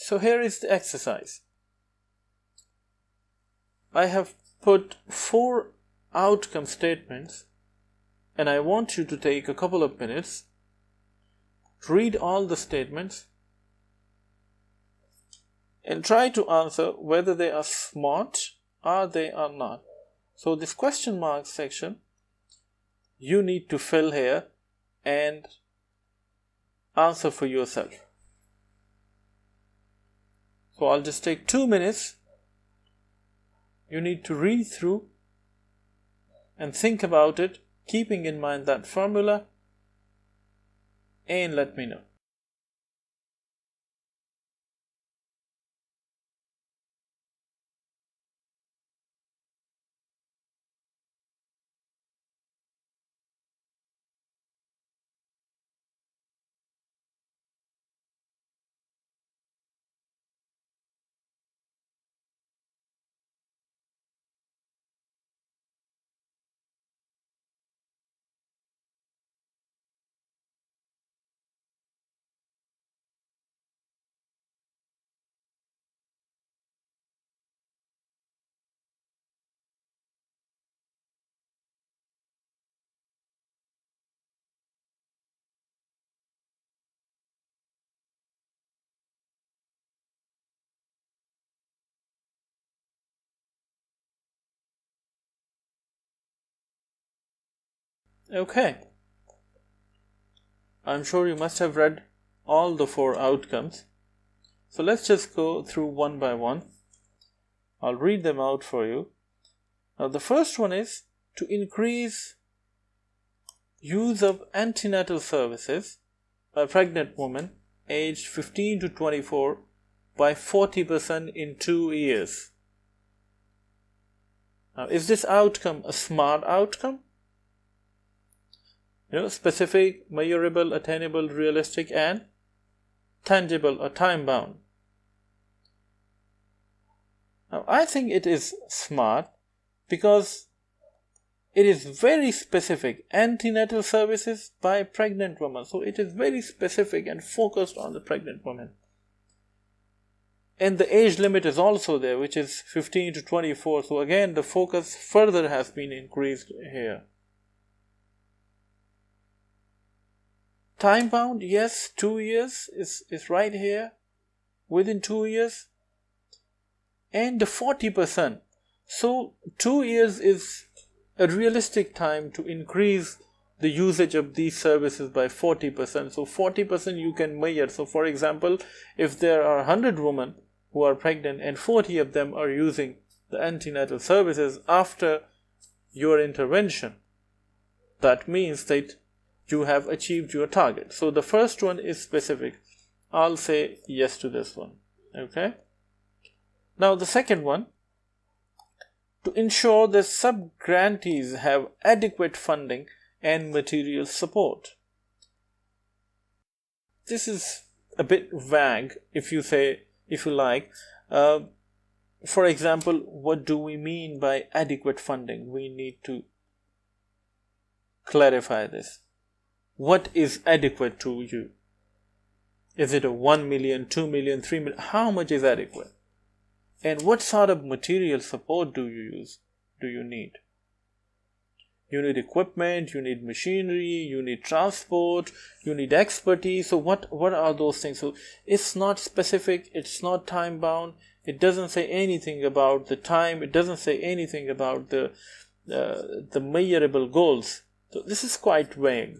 So here is the exercise. I have put 4 outcome statements, and I want you to take a couple of minutes, read all the statements, and try to answer whether they are smart or they are not. So this question mark section, you need to fill here and answer for yourself. So I'll just take 2 minutes. You need to read through and think about it, keeping in mind that formula, and let me know. Okay. I'm sure you must have read all the 4 outcomes. So let's just go through one by one. I'll read them out for you. Now the first one is to increase use of antenatal services by pregnant women aged 15 to 24 by 40% in 2 years. Now, is this outcome a SMART outcome? Specific, measurable, attainable, realistic, and tangible or time-bound. Now, I think it is SMART because it is very specific. Antenatal services by pregnant women. So it is very specific and focused on the pregnant woman. And the age limit is also there, which is 15 to 24. So again, the focus further has been increased here. Time bound, yes, 2 years is right here. Within 2 years. And the 40%. So 2 years is a realistic time to increase the usage of these services by 40%. So 40% you can measure. So for example, if there are 100 women who are pregnant and 40 of them are using the antenatal services after your intervention, that means that you have achieved your target. So the first one is specific. I'll say yes to this one. Okay. Now the second one, to ensure that sub-grantees have adequate funding and material support. This is a bit vague if you like. For example, what do we mean by adequate funding? We need to clarify this. What is adequate to you? Is it a 1 million, 2 million, 3 million? How much is adequate? And what sort of material support do you need? You need equipment, you need machinery, you need transport, you need expertise. So what are those things? So it's not specific, it's not time bound, it doesn't say anything about the time, it doesn't say anything about the measurable goals. So this is quite vague.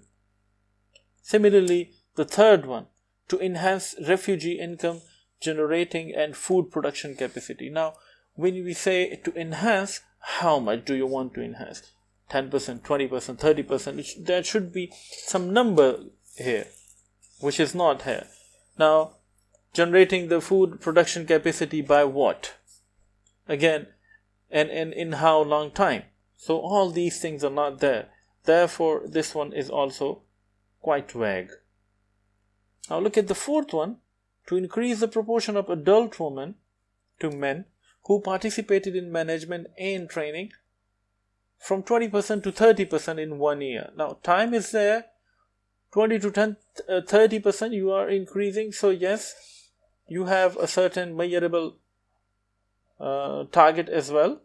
Similarly, the third one, to enhance refugee income generating and food production capacity. Now, when we say to enhance, how much do you want to enhance? 10%, 20%, 30%. There should be some number here, which is not here. Now, generating the food production capacity by what? Again, and in how long time? So all these things are not there. Therefore, this one is also quite vague. Now look at the fourth one, to increase the proportion of adult women to men who participated in management and training from 20% to 30% in 1 year. Now time is there, 20 to 30% you are increasing. So yes, you have a certain measurable target as well.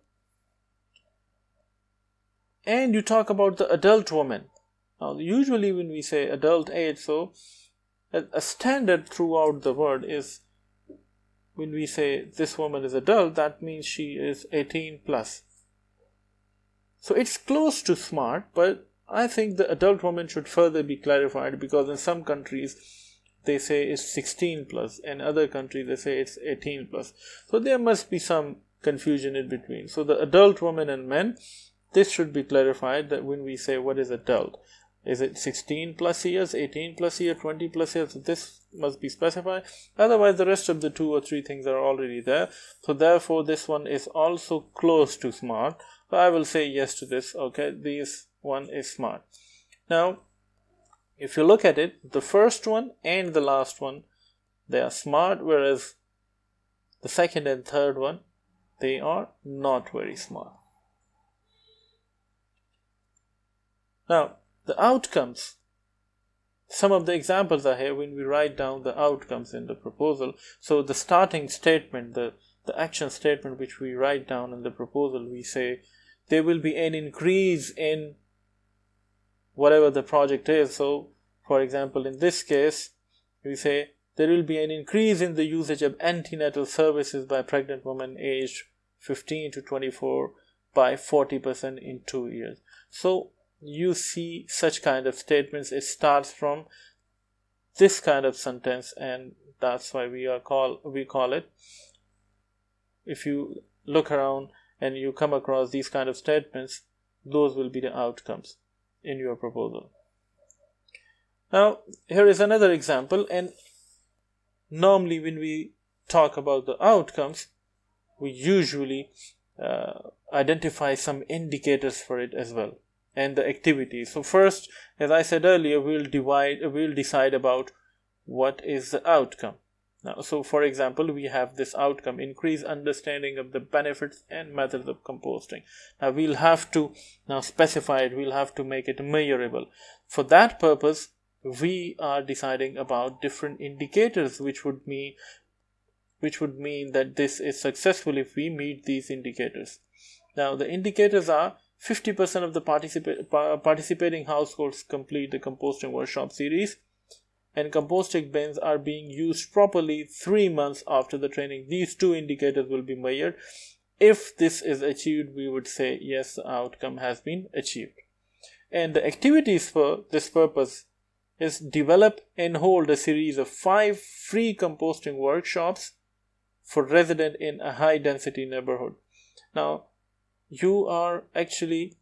And you talk about the adult woman. Now, usually when we say adult age, so a standard throughout the world is when we say this woman is adult, that means she is 18 plus. So it's close to smart, but I think the adult woman should further be clarified, because in some countries they say it's 16 plus, and other countries they say it's 18 plus. So there must be some confusion in between. So the adult woman and men, this should be clarified, that when we say what is adult, is it 16 plus years, 18 plus years, 20 plus years? This must be specified. Otherwise, the rest of the 2 or 3 things are already there. So therefore, this one is also close to smart. So I will say yes to this. Okay, this one is smart. Now, if you look at it, the first one and the last one, they are smart, whereas the second and third one, they are not very smart. Now, the outcomes. Some of the examples are here when we write down the outcomes in the proposal. So the starting statement, the action statement which we write down in the proposal, we say there will be an increase in whatever the project is. So, for example, in this case, we say there will be an increase in the usage of antenatal services by pregnant women aged 15 to 24 by 40% in 2 years. So, you see such kind of statements. It starts from this kind of sentence, and that's why we call it. If you look around and you come across these kind of statements, those will be the outcomes in your proposal. Now, here is another example, and normally when we talk about the outcomes, we usually identify some indicators for it as well, and the activities. So first, as I said earlier, we'll decide about what is the outcome. Now, so for example, we have this outcome: increase understanding of the benefits and methods of composting. Now we'll have to specify it. We'll have to make it measurable. For that purpose, we are deciding about different indicators, which would mean that this is successful if we meet these indicators. Now the indicators are 50% of the participating households complete the composting workshop series, and composting bins are being used properly 3 months after the training. These 2 indicators will be measured. If this is achieved, we would say yes, the outcome has been achieved. And the activities for this purpose is develop and hold a series of 5 free composting workshops for residents in a high density neighborhood. Now, you are actually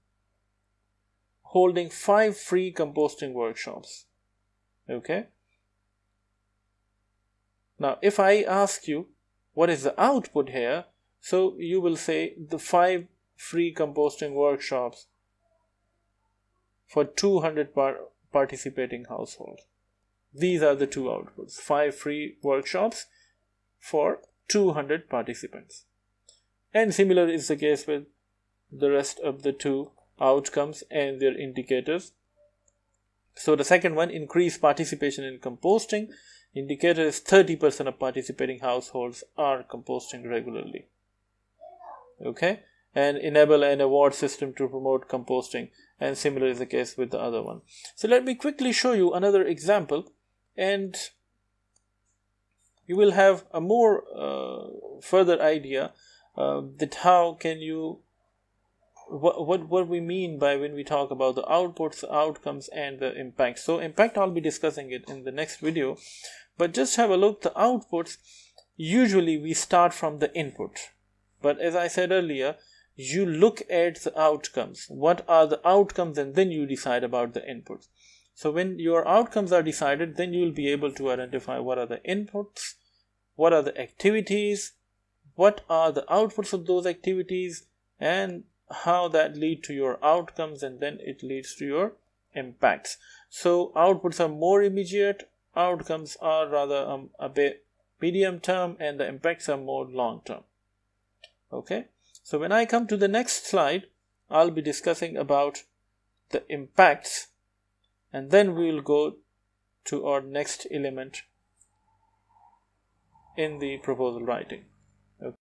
holding 5 free composting workshops. Okay. Now, if I ask you what is the output here, so you will say the 5 free composting workshops for 200 participating households. These are the 2 outputs: 5 free workshops for 200 participants. And similar is the case with the rest of the 2 outcomes and their indicators. So the second one, increase participation in composting. Indicator is 30% of participating households are composting regularly. Okay, and enable an award system to promote composting, and similar is the case with the other one. So let me quickly show you another example, and you will have a more further idea that how can you what we mean by when we talk about the outputs, outcomes, and the impact. So impact, I'll be discussing it in the next video, but just have a look. The outputs, usually we start from the input, but as I said earlier, you look at the outcomes. What are the outcomes, and then you decide about the inputs. So when your outcomes are decided, then you will be able to identify what are the inputs, what are the activities, what are the outputs of those activities, and how that lead to your outcomes, and then it leads to your impacts. So outputs are more immediate, outcomes are rather a bit medium term, and the impacts are more long term. Okay, so when I come to the next slide, I'll be discussing about the impacts, and then we will go to our next element, in the proposal writing.